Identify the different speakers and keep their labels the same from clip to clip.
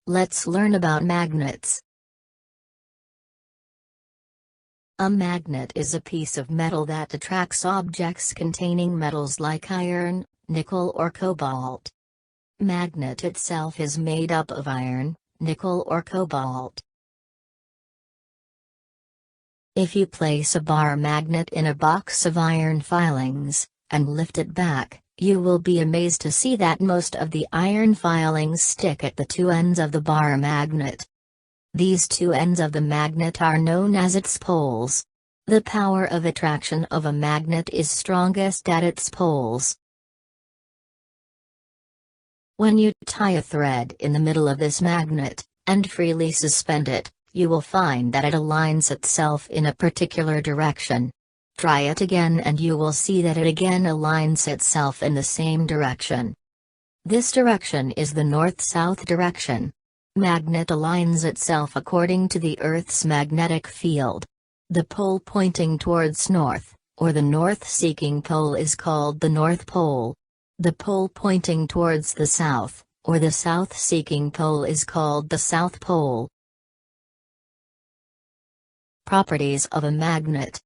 Speaker 1: Let's learn about magnets. A magnet is a piece of metal that attracts objects containing metals like iron, nickel or cobalt. Magnet itself is made up of iron, nickel or cobalt. If you place a bar magnet in a box of iron filings, and lift it back, you will be amazed to see that most of the iron filings stick at the two ends of the bar magnet. These two ends of the magnet are known as its poles. The power of attraction of a magnet is strongest at its poles. When you tie a thread in the middle of this magnet, and freely suspend it, you will find that it aligns itself in a particular direction. Try it again and you will see that it again aligns itself in the same direction. This direction is the north-south direction. Magnet aligns itself according to the Earth's magnetic field. The pole pointing towards north, or the north-seeking pole, is called the North Pole. The pole pointing towards the south, or the south-seeking pole, is called the South Pole. Properties of a magnet.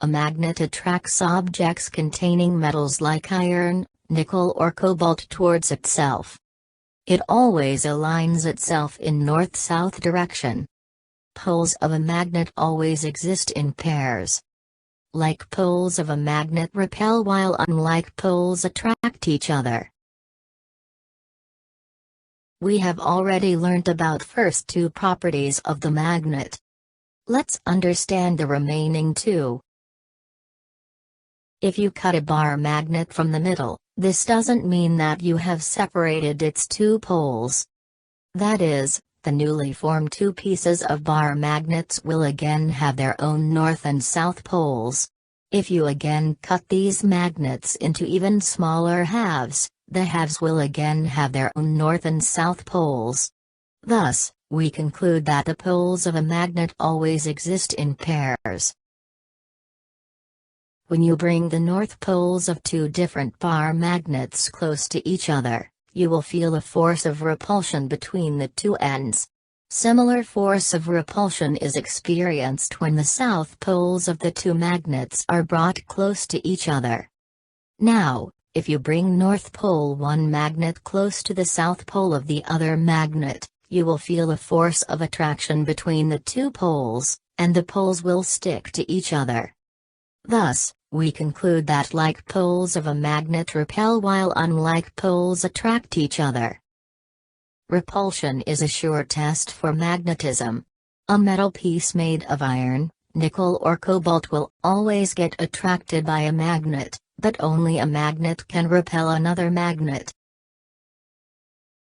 Speaker 1: A magnet attracts objects containing metals like iron, nickel or cobalt towards itself. It always aligns itself in north-south direction. Poles of a magnet always exist in pairs. Like poles of a magnet repel while unlike poles attract each other. We have already learnt about first two properties of the magnet. Let's understand the remaining two. If you cut a bar magnet from the middle, this doesn't mean that you have separated its two poles. That is, the newly formed two pieces of bar magnets will again have their own north and south poles. If you again cut these magnets into even smaller halves, the halves will again have their own north and south poles. Thus, we conclude that the poles of a magnet always exist in pairs. When you bring the north poles of two different bar magnets close to each other, you will feel a force of repulsion between the two ends. Similar force of repulsion is experienced when the south poles of the two magnets are brought close to each other. Now, if you bring north pole one magnet close to the south pole of the other magnet, you will feel a force of attraction between the two poles, and the poles will stick to each other. Thus, we conclude that like poles of a magnet repel while unlike poles attract each other. Repulsion is a sure test for magnetism. A metal piece made of iron, nickel or cobalt will always get attracted by a magnet, but only a magnet can repel another magnet.